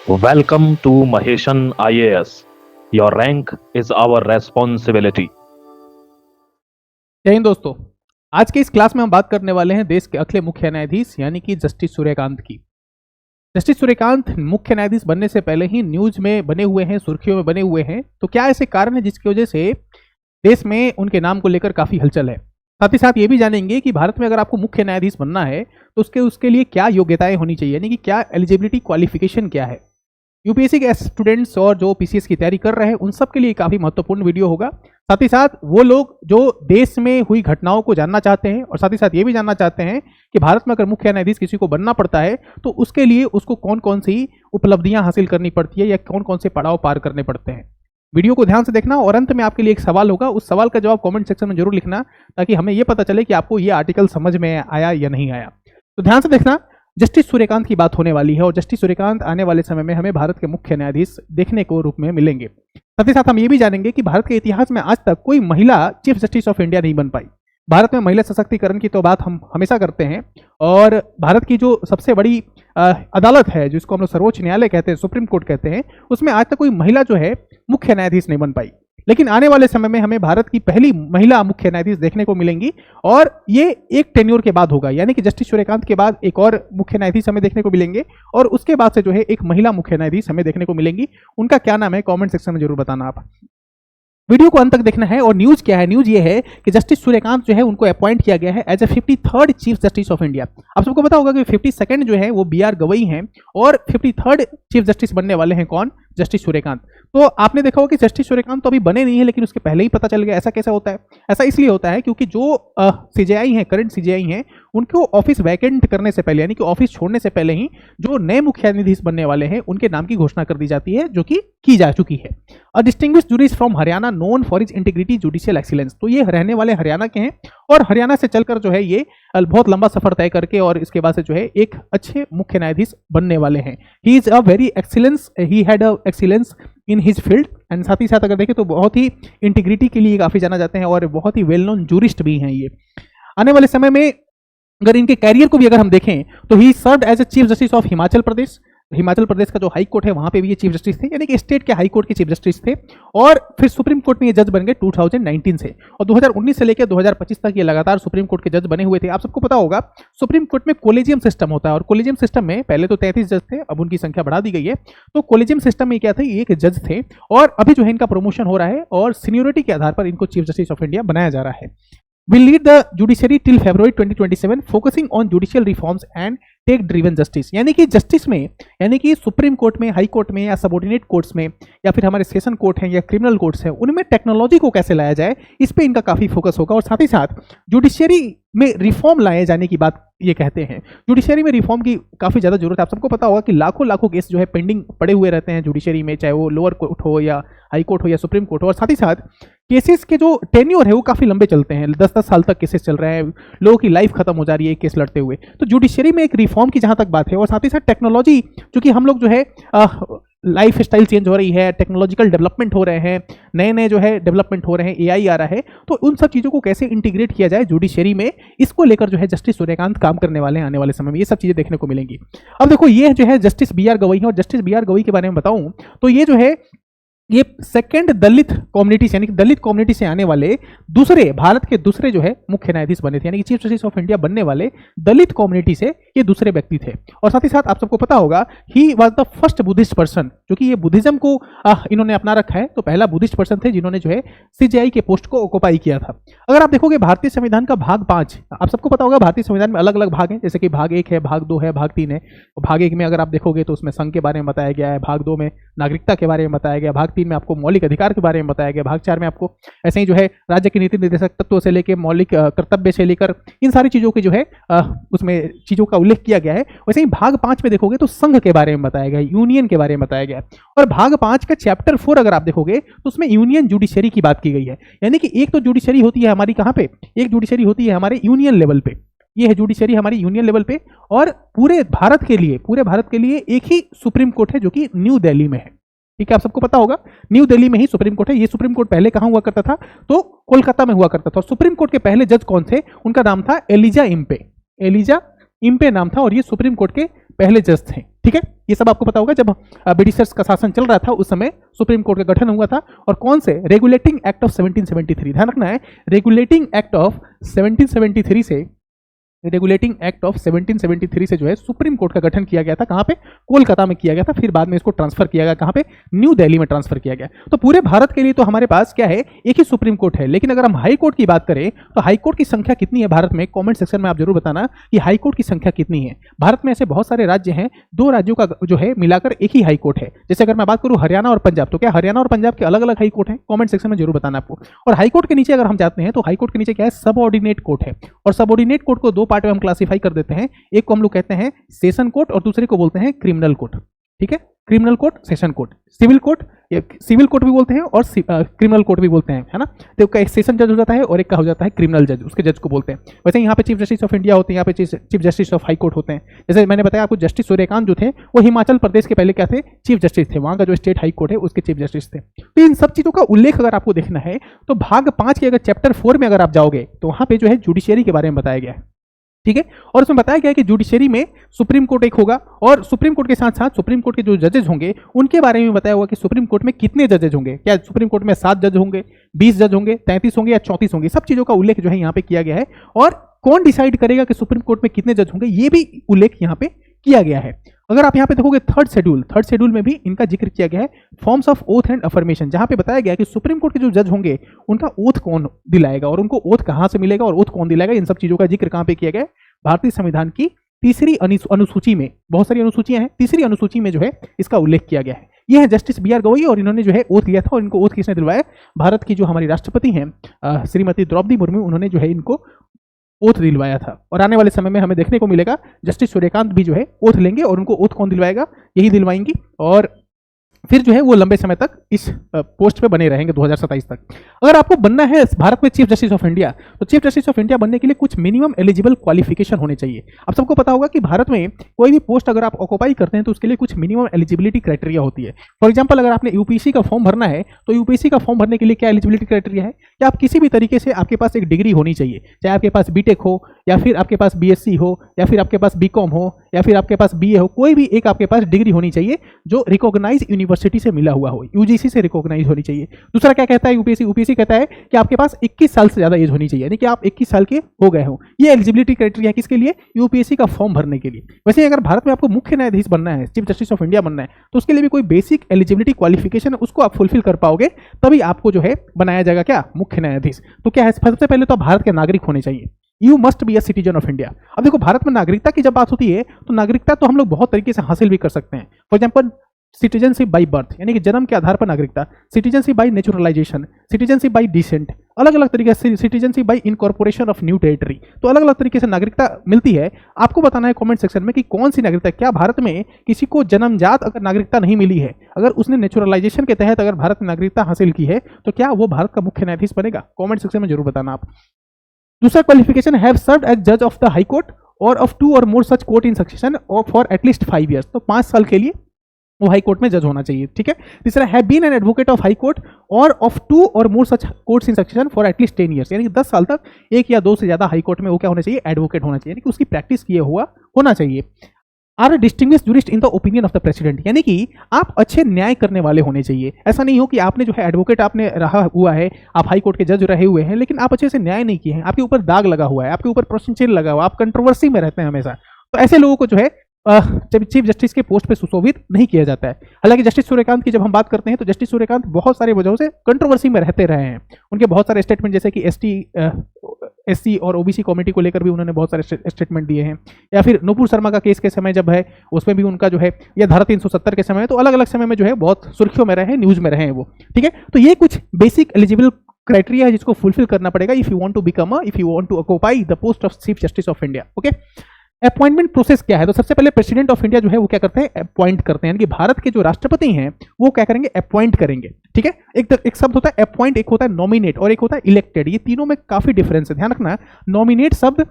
Welcome to Maheshan IAS. Your rank is our responsibility. जय हिंद दोस्तों। आज के इस क्लास में हम बात करने वाले हैं देश के अगले मुख्य न्यायाधीश यानी कि जस्टिस सूर्यकांत की। जस्टिस सूर्यकांत मुख्य न्यायाधीश बनने से पहले ही न्यूज में बने हुए हैं, सुर्खियों में बने हुए हैं। तो क्या ऐसे कारण है जिसकी वजह से देश में उनके नाम को लेकर काफी हलचल है। साथ ही साथ ये भी जानेंगे कि भारत में अगर आपको मुख्य न्यायाधीश बनना है तो उसके लिए क्या योग्यताएं होनी चाहिए, यानी कि क्या एलिजिबिलिटी क्वालिफिकेशन क्या है। यूपीएससी के स्टूडेंट्स और जो पीसीएस की तैयारी कर रहे हैं उन सब के लिए काफी महत्वपूर्ण वीडियो होगा। साथ ही साथ वो लोग जो देश में हुई घटनाओं को जानना चाहते हैं और साथ ही साथ ये भी जानना चाहते हैं कि भारत में अगर मुख्य न्यायाधीश किसी को बनना पड़ता है तो उसके लिए उसको कौन कौन सी उपलब्धियां हासिल करनी पड़ती है या कौन कौन से पड़ाव पार करने पड़ते हैं। वीडियो को ध्यान से देखना और अंत में आपके लिए एक सवाल होगा, उस सवाल का जवाब कमेंट सेक्शन में जरूर लिखना ताकि हमें यह पता चले कि आपको ये आर्टिकल समझ में आया या नहीं आया। तो ध्यान से देखना, जस्टिस सूर्यकांत की बात होने वाली है और जस्टिस सूर्यकांत आने वाले समय में हमें भारत के मुख्य न्यायाधीश देखने को रूप में मिलेंगे। साथ ही साथ हम ये भी जानेंगे कि भारत के इतिहास में आज तक कोई महिला चीफ जस्टिस ऑफ इंडिया नहीं बन पाई। भारत में महिला सशक्तिकरण की तो बात हम हमेशा करते हैं और भारत की जो सबसे बड़ी अदालत है जिसको हम लोग सर्वोच्च न्यायालय कहते हैं, सुप्रीम कोर्ट कहते हैं, उसमें आज तक कोई महिला जो है मुख्य न्यायाधीश नहीं बन पाई। लेकिन आने वाले समय में हमें भारत की पहली महिला मुख्य न्यायाधीश देखने को मिलेंगी और ये एक टेन्योर के बाद होगा, यानी कि जस्टिस सूर्यकांत के बाद एक और मुख्य न्यायाधीश हमें देखने को मिलेंगे और उसके बाद से जो है एक महिला मुख्य न्यायाधीश हमें देखने को मिलेंगी। उनका क्या नाम है कमेंट सेक्शन में जरूर बताना आप। वीडियो को अंत तक देखना है। और न्यूज क्या है, न्यूज ये है कि जस्टिस सूर्यकांत जो है उनको अपॉइंट किया गया है as a 53rd chief justice of India. आप सबको पता होगा कि 52nd जो है वो BR गवई हैं और 53rd चीफ जस्टिस बनने वाले हैं कौन, जस्टिस सूर्यकांत। तो आपने देखा होगा कि जस्टिस सूर्यकांत तो अभी बने नहीं है लेकिन उसके पहले ही पता चल गया। ऐसा कैसे होता है? ऐसा इसलिए होता है क्योंकि जो सीजेआई हैं, करंट सीजेआई हैं, उनको ऑफिस वैकेंट करने से पहले यानी कि ऑफिस छोड़ने से पहले ही जो नए मुख्य न्यायाधीश बनने वाले हैं उनके नाम की घोषणा कर दी जाती है, जो कि की जा चुकी है। A distinguished jurist from Haryana known for his integrity judicial excellence. तो ये रहने वाले हरियाणा के हैं और हरियाणा से चलकर जो है ये बहुत लंबा सफर तय करके और इसके बाद से जो है एक अच्छे मुख्य न्यायाधीश बनने वाले हैं। He is a very excellence, he had a excellence in his field and साथ ही साथ अगर देखें तो बहुत ही इंटीग्रिटी के लिए काफी जाना जाते हैं और बहुत ही वेल नोन जूरिस्ट भी हैं ये। आने वाले समय में अगर इनके कैरियर को भी अगर हम देखें तो he served as a chief justice of Himachal Pradesh. Himachal Pradesh का जो हाई कोर्ट है वहां पे भी ये चीफ जस्टिस थे, यानी कि स्टेट के हाई कोर्ट के चीफ जस्टिस थे। और फिर सुप्रीम कोर्ट में ये जज बन गए 2019 से और 2019 से लेकर 2025 तक ये लगातार सुप्रीम कोर्ट के जज बने हुए थे। आप सबको पता होगा सुप्रीम कोर्ट में कोलेजियम सिस्टम होता है और कोलेजियम सिस्टम में पहले तो 33 जज थे, अब उनकी संख्या बढ़ा दी गई है। तो कोलेजियम सिस्टम में क्या था, ये एक जज थे और अभी जो है इनका प्रमोशन हो रहा है और सीनियोरिटी के आधार पर इनको चीफ जस्टिस ऑफ इंडिया बनाया जा रहा है। will lead the judiciary till February 2027 focusing on judicial reforms and tech driven justice. यानी कि जस्टिस में, यानी कि सुप्रीम कोर्ट में, हाई कोर्ट में या सबऑर्डिनेट कोर्ट्स में या फिर हमारे सेशन कोर्ट हैं या क्रिमिनल कोर्ट्स हैं, उनमें टेक्नोलॉजी को कैसे लाया जाए इस पे इनका काफी फोकस होगा। और साथ ही साथ जुडिशियरी में रिफॉर्म लाए जाने की बात ये कहते हैं। जुडिशियरी में रिफॉर्म की काफी ज्यादा जरूरत है। आप सबको पता होगा कि लाखों केस जो है पेंडिंग पड़े हुए रहते हैं जुडिशियरी में, चाहे वो लोअर कोर्ट हो या हाई कोर्ट हो या सुप्रीम कोर्ट हो। और साथ ही साथ केसेस के जो टेन्योर है वो काफी लंबे चलते हैं, 10-10 साल तक केसेस चल रहे हैं, लोगों की लाइफ खत्म हो जा रही है केस लड़ते हुए। तो जुडिशियरी में एक रिफॉर्म की जहां तक बात है और साथ ही साथ टेक्नोलॉजी, क्योंकि हम लोग जो है लाइफ स्टाइल चेंज हो रही है, टेक्नोलॉजिकल डेवलपमेंट हो रहे हैं, नए जो है डेवलपमेंट हो रहे हैं, एआई आ रहा है, तो उन सब चीज़ों को कैसे इंटीग्रेट किया जाए जुडिशियरी में, इसको लेकर जो है जस्टिस सूर्यकांत काम करने वाले हैं आने वाले समय में। ये सब चीज़ें देखने को मिलेंगी। अब देखो ये जो है जस्टिस BR गवई है और जस्टिस BR गवई के बारे में बताऊं तो ये जो है ये सेकंड दलित कम्युनिटी यानी कि दलित कम्युनिटी से आने वाले दूसरे, भारत के दूसरे जो है मुख्य न्यायाधीश बने थे, यानी कि चीफ जस्टिस ऑफ इंडिया बनने वाले दलित कम्युनिटी से ये दूसरे व्यक्ति थे। और साथ ही साथ आप सबको पता होगा he was the first Buddhist person, क्योंकि ये बुद्धिज्म को इन्होंने अपना रखा है, तो पहला बुद्धिस्ट पर्सन थे जिन्होंने जो है सीजेआई के पोस्ट को ऑक्युपाई किया था। अगर आप देखोगे भारतीय संविधान का भाग 5, आप सबको पता होगा भारतीय संविधान में अलग अलग भाग हैं, जैसे कि भाग 1 है, भाग 2 है, भाग 3 है। भाग 1 में अगर आप देखोगे तो उसमें संघ के बारे में बताया गया है, भाग 2 में नागरिकता के बारे में बताया गया, भाग 3 में आपको मौलिक अधिकार के बारे में बताया गया, भाग 4 में आपको ऐसे ही जो है राज्य के नीति निर्देशक तत्वों से लेकर मौलिक कर्तव्य से लेकर इन सारी चीजों की जो है उसमें चीजों का उल्लेख किया गया है। वैसे ही भाग 5 में देखोगे तो संघ के बारे में बताया गया, यूनियन के बारे में बताया गया। और भाग 5 का चैप्टर 4 अगर आप देखोगे तो उसमें यूनियन जुडिशरी की बात की गई है, यानी कि एक तो जुडिशरी होती है हमारी कहां पे, एक जुडिशरी होती है हमारे यूनियन लेवल पे, ये है जुडिशरी हमारी यूनियन लेवल पे, और पूरे भारत के लिए एक ही सुप्रीम कोर्ट है जो कि न्यू दिल्ली में है। ठीक है, आप सबको पता होगा न्यू दिल्ली में ही सुप्रीम कोर्ट है। ये सुप्रीम कोर्ट पहले कहां हुआ करता था, तो कोलकाता में हुआ करता था। और सुप्रीम कोर्ट के पहले जज कौन थे, उनका नाम था एलिजा इम्पे नाम था, और ये सुप्रीम कोर्ट के पहले जज थे। ठीक है, ये सब आपको पता होगा। जब ब्रिटिशर्स का शासन चल रहा था उस समय सुप्रीम कोर्ट का गठन हुआ था, और कौन से, रेगुलेटिंग एक्ट ऑफ 1773, ध्यान रखना है, रेगुलेटिंग एक्ट ऑफ 1773 से, रेगुलेटिंग एक्ट ऑफ 1773 से जो है सुप्रीम कोर्ट का गठन किया गया था। कहां पे, कोलकाता में किया गया था, फिर बाद में इसको ट्रांसफर किया गया कहां पे, न्यू दिल्ली में ट्रांसफर किया गया। तो पूरे भारत के लिए तो हमारे पास क्या है, एक ही सुप्रीम कोर्ट है। लेकिन अगर हम हाई कोर्ट की बात करें तो हाई कोर्ट की संख्या कितनी है भारत में, कमेंट सेक्शन में आप जरूर बताना कि हाई कोर्ट की संख्या कितनी है। भारत में ऐसे बहुत सारे राज्य हैं, 2 राज्यों का जो है मिलाकर एक ही हाई कोर्ट है। जैसे अगर मैं बात करूं हरियाणा और पंजाब, तो क्या हरियाणा और पंजाब के अलग अलग हाई कोर्ट है, कमेंट सेक्शन में जरूर बताना आपको। और हाई कोर्ट के नीचे अगर हम जाते हैं तो हाई कोर्ट के नीचे क्या है, सबऑर्डिनेट कोर्ट है। और सबऑर्डिनेट कोर्ट को 2 पार्ट में हम क्लासिफाई कर देते हैं, एक को हम लोग कहते हैं सेशन कोर्ट और दूसरे को बोलते हैं क्रिमिनल कोर्ट। ठीक है, criminal court, session court, civil court, civil court भी बोलते हैं और क्रिमिनल कोर्ट भी बोलते हैं, है ना। तो एक सेशन जज हो जाता है और एक का हो जाता है क्रिमिनल जज, उसके जज को बोलते हैं। वैसे यहाँ पे चीफ जस्टिस ऑफ इंडिया होते हैं, यहाँ पे chief justice of high court होते हैं। जैसे मैंने बताया आपको, जस्टिस सूर्यकांत जो थे वो हिमाचल प्रदेश के पहले क्या थे, चीफ जस्टिस थे, वहां का जो स्टेट हाई कोर्ट है उसके चीफ जस्टिस थे। तो इन सब चीजों का उल्लेख अगर आपको देखना है तो भाग 5 के अगर चैप्टर 4 में अगर आप जाओगे तो वहां पे जो है जुडिशियरी के बारे में बताया गया है। ठीक है, और उसमें बताया गया है कि जुडिशरी में सुप्रीम कोर्ट एक होगा, और सुप्रीम कोर्ट के साथ साथ सुप्रीम कोर्ट के जो जजेस होंगे उनके बारे में बताया हुआ कि सुप्रीम कोर्ट में कितने जजेस होंगे, क्या सुप्रीम कोर्ट में 7 जज होंगे, 20 जज होंगे, 33 होंगे या 34 होंगे, सब चीजों का उल्लेख जो है यहाँ पे किया गया है। और कौन डिसाइड करेगा कि सुप्रीम कोर्ट में कितने जज होंगे, ये भी उल्लेख यहाँ पे किया गया है। अगर आप यहाँ पे देखोगे थर्ड शेड्यूल में भी इनका जिक्र किया गया है, forms of oath and affirmation, जहां पे बताया गया है कि सुप्रीम कोर्ट के जो जज होंगे उनका ओथ कौन दिलाएगा और उनको ओथ कहां से मिलेगा और ओथ कौन दिलाएगा, इन सब चीजों का जिक्र कहां पे किया गया है, भारतीय संविधान की 3री अनुसूची में। बहुत सारी अनुसूचियां हैं, 3री अनुसूची में जो है इसका उल्लेख किया गया है। यह है जस्टिस बी आर गवई, और इन्होंने जो है ओथ लिया था, और इनको ओथ किसने दिलवाया, भारत की जो हमारी राष्ट्रपति हैं श्रीमती द्रौपदी मुर्मू, उन्होंने जो है इनको ओथ दिलवाया था। और आने वाले समय में हमें देखने को मिलेगा जस्टिस सूर्यकांत भी जो है ओथ लेंगे, और उनको ओथ कौन दिलवाएगा, यही दिलवाएंगी, और फिर जो है वो लंबे समय तक इस पोस्ट पे बने रहेंगे 2027 तक। अगर आपको बनना है भारत में चीफ जस्टिस ऑफ इंडिया, तो चीफ जस्टिस ऑफ इंडिया बनने के लिए कुछ मिनिमम एलिजिबल क्वालिफिकेशन होने चाहिए। आप सबको पता होगा कि भारत में कोई भी पोस्ट अगर आप ऑक्युपाई करते हैं तो उसके लिए कुछ मिनिमम एलिजिबिलिटी क्राइटेरिया होती है। फॉर एग्जाम्पल, अगर आपने यूपीएससी का फॉर्म भरना है तो यूपीएससी का फॉर्म भरने के लिए क्या एलिजिबिलिटी क्राइटेरिया है कि आप किसी भी तरीके से आपके पास एक डिग्री होनी चाहिए, चाहे आपके पास बीटेक हो, या फिर आपके पास बीएससी हो, या फिर आपके पास बीकॉम हो, या फिर आपके पास बीए हो, कोई भी एक आपके पास डिग्री होनी चाहिए जो रिकॉग्नाइज यूनिवर्सिटी से मिला हुआ हो, यूजीसी से रिकॉग्नाइज होनी चाहिए। दूसरा क्या कहता है यूपीएससी कहता है कि आपके पास 21 साल से ज्यादा एज होनी चाहिए, यानी कि आप 21 साल के हो गए हो। ये एलिजिबिलिटी क्राइटेरिया है किसके लिए, यूपीएससी का फॉर्म भरने के लिए। वैसे अगर भारत में आपको मुख्य न्यायाधीश बनना है, चीफ जस्टिस ऑफ इंडिया बनना है, तो उसके लिए भी कोई बेसिक एलिजिबिलिटी क्वालिफिकेशन है, उसको आप फुलफिल कर पाओगे तभी आपको जो है बनाया जाएगा क्या, मुख्य न्यायाधीश। तो क्या है, सबसे पहले तो भारत के नागरिक होने चाहिए, you must be a citizen of India. अब देखो, भारत में नागरिकता की जब बात होती है तो नागरिकता तो हम लोग बहुत तरीके से हासिल भी कर सकते हैं। For example, citizenship by birth, यानी कि जन्म के आधार पर नागरिकता, citizenship by naturalisation, citizenship by descent, अलग अलग तरीके से, citizenship by incorporation of new territory, तो अलग अलग तरीके से नागरिकता मिलती है। आपको बताना है कमेंट सेक्शन में कि कौन सी नागरिकता, क्या भारत में किसी को जन्मजात अगर नागरिकता नहीं मिली है, अगर उसने नेचुरलाइजेशन के तहत अगर भारत में नागरिकता हासिल की है, तो क्या वो भारत का मुख्य न्यायाधीश बनेगा, कमेंट सेक्शन में जरूर बताना आप। दूसरा क्वालिफिकेशन, हैव सर्व्ड एज जज of the high court or of 2 or more such court in succession for at least 5 years, तो 5 साल के लिए वो हाई कोर्ट में जज होना चाहिए। ठीक है। तीसरा, have been an advocate of high court or of 2 or more such courts in succession for at least 10 years, यानी कि 10 साल तक 1 या 2 से ज्यादा हाई कोर्ट में वो क्या होना चाहिए, एडवोकेट होना चाहिए, यानी कि उसकी प्रैक्टिस किए हुआ होना चाहिए। Or distinguished jurist in the opinion of the president, यानी कि आप अच्छे न्याय करने वाले होने चाहिए। ऐसा नहीं हो कि आपने जो है एडवोकेट आपने रहा हुआ है, आप हाई कोर्ट के जज रहे हुए हैं, लेकिन आप अच्छे से न्याय नहीं किए हैं, आपके ऊपर दाग लगा हुआ है, आपके ऊपर प्रश्न चिन्ह लगा हुआ है, आप कंट्रोवर्सी में रहते हैं हमेशा, तो ऐसे लोगों को जो है चीफ जस्टिस के पोस्ट पे सुशोभित नहीं किया जाता है। हालांकि जस्टिस सूर्यकांत की जब हम बात करते हैं तो जस्टिस सूर्यकांत बहुत सारे वजहों से कंट्रोवर्सी में रहते रहे हैं। उनके बहुत सारे स्टेटमेंट, जैसे कि एससी और ओबीसी कमेटी को लेकर भी उन्होंने बहुत सारे स्टेटमेंट दिए हैं, या फिर नूपुर शर्मा का केस के समय जब है उसमें भी उनका जो है, या धारा 370 के समय, तो अलग अलग समय में जो है बहुत सुर्खियों में रहे, न्यूज में रहे हैं वो। ठीक है, तो ये कुछ बेसिक एलिजिबल क्राइटेरिया है जिसको फुलफिल करना पड़ेगा if you want to occupy the post of chief justice of India. Okay, appointment process क्या है, तो सबसे पहले प्रेसिडेंट ऑफ इंडिया जो है वो क्या करते हैं, अपॉइंट करते हैं, यानी कि भारत के जो राष्ट्रपति हैं वो क्या करेंगे, अपॉइंट करेंगे। ठीक है, एक शब्द होता है अपॉइंट, एक होता है नॉमिनेट और एक होता है इलेक्टेड, ये तीनों में काफी डिफरेंस है, ध्यान रखना। नॉमिनेट शब्द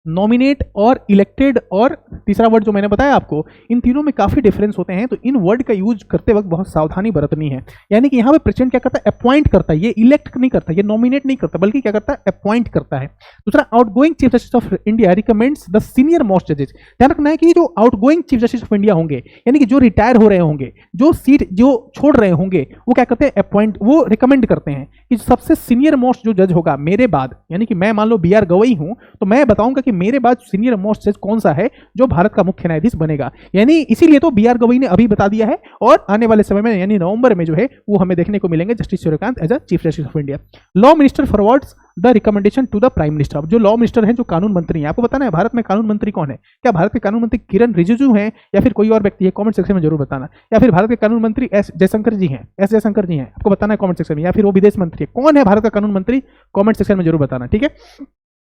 नॉमिनेट और इलेक्टेड और तीसरा वर्ड जो मैंने बताया आपको, इन तीनों में काफी डिफरेंस होते हैं, तो इन वर्ड का यूज करते वक्त बहुत सावधानी बरतनी है। यानी कि यहाँ पे प्रेसिडेंट क्या करता है, अपॉइंट करता है, ये इलेक्ट नहीं करता, ये नॉमिनेट नहीं करता, बल्कि क्या करता है, अपॉइंट करता है। दूसरा, outgoing chief justice of India recommends the senior most जजेस। ध्यान रखना है कि जो outgoing chief justice of India होंगे, यानी कि जो रिटायर हो रहे होंगे, जो सीट जो छोड़ रहे होंगे, वो क्या करते हैं, अपॉइंट, वो रिकमेंड करते हैं कि सबसे सीनियर मोस्ट जो जज होगा मेरे बाद, यानी कि मैं मान लो बी आर गवई हूं, तो मैं बताऊंगा कि मेरे बाद सीनियर मोस्ट जज कौन सा है जो भारत का मुख्य न्यायाधीश बनेगा। यानी इसीलिए तो बी आर गवई ने अभी बता दिया है, और आने वाले समय में यानी नवंबर में जो है वो हमें देखने को मिलेंगे justice Suryakant as a chief justice of India. Law minister forwards the recommendation to the prime minister. अब जो लॉ मिनिस्टर हैं, जो कानून मंत्री हैं, आपको बताना है भारत में कानून मंत्री कौन है, क्या भारत के कानून मंत्री किरण रिजिजू हैं या फिर कोई और व्यक्ति है, कमेंट सेक्शन में जरूर बताना। या फिर भारत के कानून मंत्री एस जयशंकर जी हैं, एस जयशंकर जी हैं, आपको बताना है कमेंट सेक्शन में। या फिर वो विदेश मंत्री है, कौन है भारत का कानून मंत्री, कमेंट सेक्शन में जरूर बताना, ठीक है।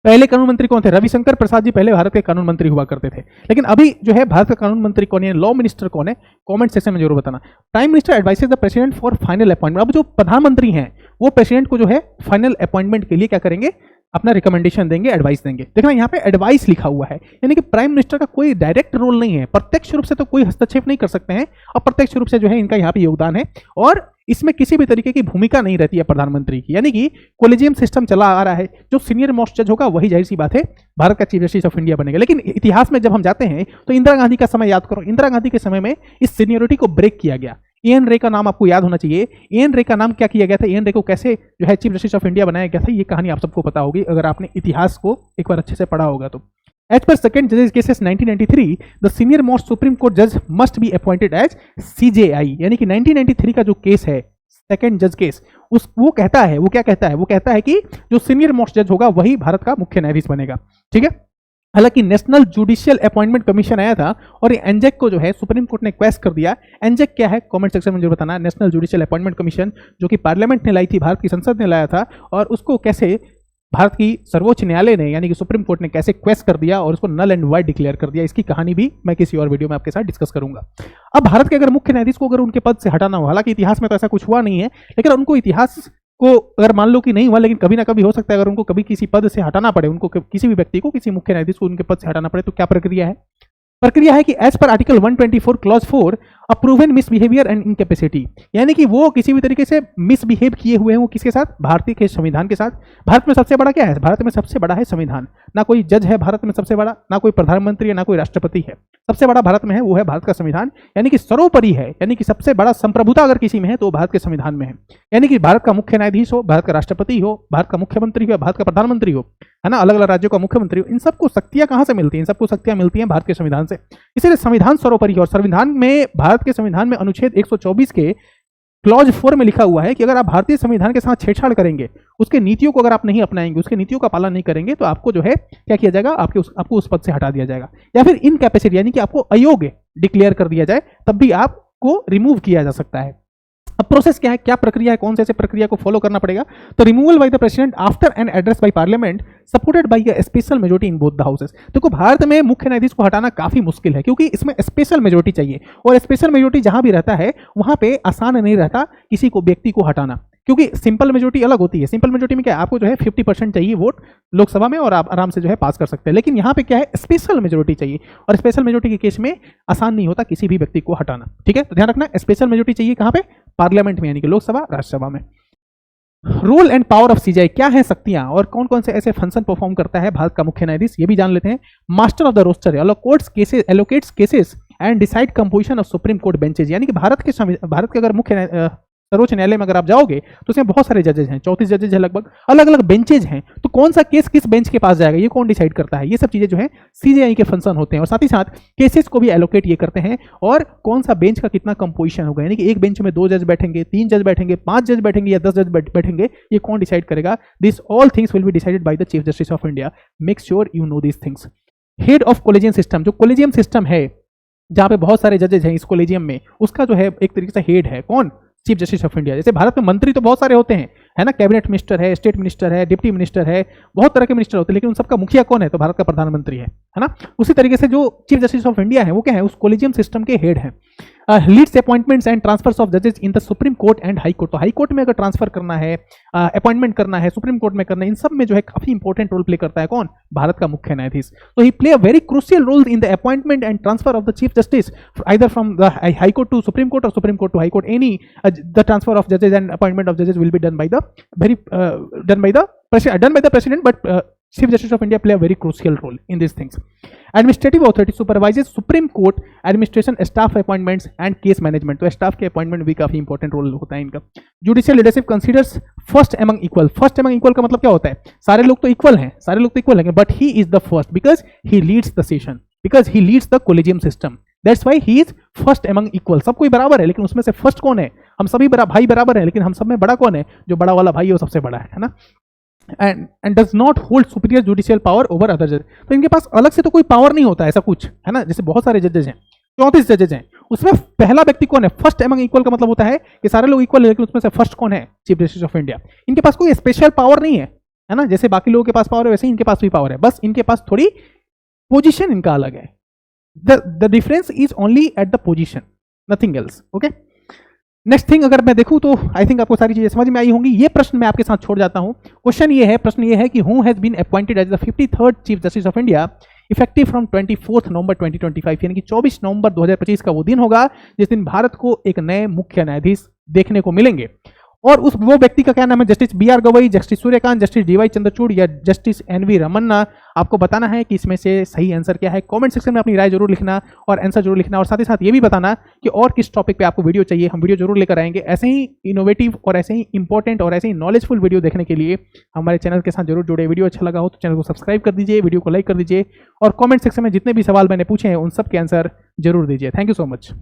पहले कानून मंत्री कौन थे, रविशंकर प्रसाद जी पहले भारत के कानून मंत्री हुआ करते थे, लेकिन अभी जो है भारत का कानून मंत्री कौन है, लॉ मिनिस्टर कौन है, कमेंट सेक्शन में जरूर बताना। Prime minister advices the president for final appointment. अब जो प्रधानमंत्री हैं वो प्रेसिडेंट को जो है फाइनल अपॉइंटमेंट के लिए क्या करेंगे, अपना रिकमेंडेशन देंगे, एडवाइस देंगे। देखना यहाँ पे एडवाइस लिखा हुआ है, यानी कि प्राइम मिनिस्टर का कोई डायरेक्ट रोल नहीं है, प्रत्यक्ष रूप से तो कोई हस्तक्षेप नहीं कर सकते हैं, और प्रत्यक्ष रूप से जो है इनका यहाँ पे योगदान है, और इसमें किसी भी तरीके की भूमिका नहीं रहती है प्रधानमंत्री की। यानी कि कोलेजियम सिस्टम चला आ रहा है, जो सीनियर मोस्ट जज होगा वही जाहिर सी बात है भारत का चीफ जस्टिस ऑफ इंडिया बनेगा। लेकिन इतिहास में जब हम जाते हैं तो इंदिरा गांधी का समय याद करो, इंदिरा गांधी के समय में इस सीनियरिटी को ब्रेक किया गया। एन रे का नाम आपको याद होना चाहिए, एन रे का नाम क्या किया गया था, एन रे को कैसे जो है चीफ जस्टिस ऑफ इंडिया बनाया गया था, ये कहानी आप सबको पता होगी अगर आपने इतिहास को एक बार अच्छे से पढ़ा होगा तो। As per second judges cases 1993, the senior most Supreme Court judge must be appointed as CJI। यानी कि 1993 का जो केस है, सेकंड जज केस, उस वो कहता है, वो क्या कहता है, वो कहता है कि जो सीनियर मोस्ट जज होगा वही भारत का मुख्य न्यायाधीश बनेगा, ठीक है। हालांकि नेशनल जुडिशियल अपॉइंटमेंट कमीशन आया था और ये एनजेक को जो है सुप्रीम कोर्ट ने क्वेश्चन कर दिया। एनजेक क्या है, कमेंट सेक्शन में जरूर बताना। नेशनल जुडिशियल अपॉइंटमेंट कमीशन जो कि पार्लियामेंट ने लाई थी, भारत की संसद ने लाया था, और उसको कैसे भारत की सर्वोच्च न्यायालय ने यानी कि सुप्रीम कोर्ट ने कैसे क्वेश्चन कर दिया और उसको नल एंड वाइड डिक्लेयर कर दिया, इसकी कहानी भी मैं किसी और वीडियो में आपके साथ डिस्कस करूंगा। अब भारत के अगर मुख्य न्यायाधीश को अगर उनके पद से हटाना हो, हालांकि इतिहास में तो ऐसा कुछ हुआ नहीं है, लेकिन उनको इतिहास को अगर मान लो कि नहीं हुआ, लेकिन कभी ना कभी हो सकता है अगर उनको कभी किसी पद से हटाना पड़े, उनको किसी भी व्यक्ति को, किसी मुख्य न्यायाधीश को उनके पद से हटाना पड़े, तो क्या प्रक्रिया है। प्रक्रिया है कि as per article 124 clause 4 a proven misbehaviour and incapacity, यानी कि वो किसी भी तरीके से मिसबिहेव किए हुए हैं, वो किसके साथ, भारतीय के संविधान के साथ। भारत में सबसे बड़ा क्या है, भारत में सबसे बड़ा है संविधान। ना कोई जज है भारत में सबसे बड़ा, ना कोई प्रधानमंत्री है, ना कोई राष्ट्रपति है, सबसे बड़ा भारत में है वो है भारत का संविधान, यानी कि सर्वोपरि है, यानी कि सबसे बड़ा संप्रभुता अगर किसी में है तो भारत के संविधान में है। यानी कि भारत का मुख्य न्यायाधीश हो, भारत का राष्ट्रपति हो, भारत का मुख्यमंत्री हो, भारत का प्रधानमंत्री हो, है ना, अलग अलग राज्यों का मुख्यमंत्री हो, इन सबको शक्तियां कहां से मिलती हैं, इन सबको शक्तियां मिलती हैं भारत के संविधान से। इसलिए संविधान सर्वोपरि है, और संविधान में, भारत के संविधान में अनुच्छेद 124 के क्लॉज 4 में लिखा हुआ है कि अगर आप भारतीय संविधान के साथ छेड़छाड़ करेंगे, उसके नीतियों को अगर आप नहीं अपनाएंगे, उसके नीतियों का पालन नहीं करेंगे, तो आपको जो है क्या किया जाएगा, आपको उस पद से हटा दिया जाएगा, या फिर इनकैपेसिटी यानी कि आपको अयोग्य डिक्लेयर कर दिया जाए, तब भी आपको रिमूव किया जा सकता है। अब प्रोसेस क्या है, क्या प्रक्रिया है, कौन से ऐसे प्रक्रिया को फॉलो करना पड़ेगा। तो removal by the president after an address by parliament supported by a special majority in both the houses. देखो भारत में मुख्य न्यायाधीश को हटाना काफी मुश्किल है, क्योंकि इसमें स्पेशल मेजोरिटी चाहिए, और स्पेशल मेजोरिटी जहां भी रहता है वहां पे आसान नहीं रहता किसी को व्यक्ति को हटाना, क्योंकि सिंपल मेजोरिटी अलग होती है। सिंपल मेजोरिटी में क्या है, आपको जो है 50% चाहिए वोट लोकसभा में, और आप आराम से जो है पास कर सकते हैं। लेकिन यहाँ पे क्या है, स्पेशल मेजोरिटी चाहिए, और स्पेशल मेजोरिटी के केस में आसान नहीं होता किसी भी व्यक्ति को हटाना, ठीक है। तो ध्यान रखना, स्पेशल मेजोरिटी चाहिए कहाँ पे, पार्लियामेंट में, यानी कि लोकसभा, राज्यसभा में। Role and power of CJI, क्या है शक्तियां और कौन कौन से ऐसे फंक्शन परफॉर्म करता है भारत का मुख्य न्यायाधीश, ये भी जान लेते हैं। Master of the roster, allocates cases and decide composition of supreme court benches, यानी कि भारत के अगर मुख्य सर्वोच्च न्यायालय में अगर आप जाओगे तो उसमें बहुत सारे जजेज हैं, 34 जजेज हैं लगभग, अलग अलग बेंचेज हैं, तो कौन सा केस किस बेंच के पास जाएगा ये कौन डिसाइड करता है, ये सब चीजें जो है सीजीआई के फंक्शन होते हैं। और साथ ही साथ केसेस को भी एलोकेट ये करते हैं, और कौन सा बेंच का कितना कंपोजिशन होगा, यानी कि एक बेंच में 2 जज बैठेंगे, 3 जज बैठेंगे, 5 जज बैठेंगे या 10 जज बैठेंगे, ये कौन डिसाइड करेगा। This all things will be decided by the chief justice of India, make sure you know this things. Head of collegium system, जो कोलेजियम सिस्टम है जहां पे बहुत सारे जजेज हैं इस कोलेजियम में, उसका जो है एक तरीके से हेड है कौन, चीफ जस्टिस ऑफ इंडिया। जैसे भारत में मंत्री तो बहुत सारे होते हैं, है ना, कैबिनेट मिनिस्टर है, स्टेट मिनिस्टर है, डिप्टी मिनिस्टर है, बहुत तरह के मिनिस्टर होते हैं, लेकिन उन सबका मुखिया कौन है, तो भारत का प्रधानमंत्री है ना। उसी तरीके से जो चीफ जस्टिस ऑफ इंडिया है वो क्या है, उस कोलेजियम सिस्टम के हेड है। Leads appointments and transfers of जजेस in the supreme court and high court. तो हाई कोर्ट में अगर ट्रांसफर करना है, अपॉइंटमेंट करना है, सुप्रीम कोर्ट में करना है, इन सब में जो है काफी इंपॉर्टेंट रोल प्ले करता है कौन? भारत का मुख्य न्यायाधीश। तो ही play a very crucial role in the appointment and transfer of the chief justice either from the high court to supreme court और supreme court to high court. Any the transfer of जजेस and appointment of जजेस will be done by the president, but Chief Justice of India play a very crucial role in these things. Administrative authority supervises Supreme Court administration, staff appointments and case management। तो staff के appointment भी काफी important role होता है इनका। Judicial leadership considers first among equal। first among equal का मतलब क्या होता है? सारे लोग तो equal हैं, सारे लोग तो equal हैं, but he is the first because he leads the session, because he leads the collegium system। That's why he is first among equal। सब कोई बराबर है, लेकिन उसमें से first कौन है? हम सभी भाई बराबर हैं, लेकिन हम सब में बड़ा कौन है? जो बड़ा वाला भाई है वो सबसे बड़ा है ना। and does not hold superior judicial power over other judges। तो इनके पास अलग से तो कोई पावर नहीं होता ऐसा कुछ, है ना। जैसे बहुत सारे जजेज हैं, 34 जजेज हैं, उसमें पहला व्यक्ति कौन है? फर्स्ट एमंग इक्वल का मतलब होता है कि सारे लोग इक्वल है, लेकिन उसमें से फर्स्ट कौन है? Chief justice of India. इनके पास कोई स्पेशल पावर नहीं है ना। जैसे बाकी लोगों के पास पावर है वैसे ही इनके पास भी पावर है, बस इनके पास थोड़ी पोजिशन इनका अलग है। The difference is only at the position, nothing else. Okay, next thing अगर मैं देखूं तो आई थिंक आपको सारी चीजें समझ में आई होंगी। ये प्रश्न मैं आपके साथ छोड़ जाता हूं। प्रश्न ये है कि who has been appointed as the 53rd chief justice of India effective from 24 November 2025, यानी कि 24 नवंबर 2025 का वो दिन होगा जिस दिन भारत को एक नए मुख्य न्यायाधीश देखने को मिलेंगे। और वो व्यक्ति का क्या नाम है? Justice B R Gavai, justice Suryakant, justice D Y Chandrachud या जस्टिस एन वी रमन्ना। आपको बताना है कि इसमें से सही आंसर क्या है। कमेंट सेक्शन में अपनी राय जरूर लिखना और आंसर जरूर लिखना, और साथ ही साथ ये भी बताना कि और किस टॉपिक पे आपको वीडियो चाहिए। हम वीडियो जरूर लेकर आएंगे। ऐसे ही इनोवेटिव और ऐसे ही इंपॉर्टेंट और ऐसे ही नॉलेजफुल वीडियो देखने के लिए हमारे चैनल के साथ जरूर जुड़े। वीडियो अच्छा लगा हो तो चैनल को सब्सक्राइब कर दीजिए, वीडियो को लाइक कर दीजिए और कमेंट सेक्शन में जितने भी सवाल मैंने पूछे हैं उन सब के आंसर जरूर दीजिए। Thank you so much.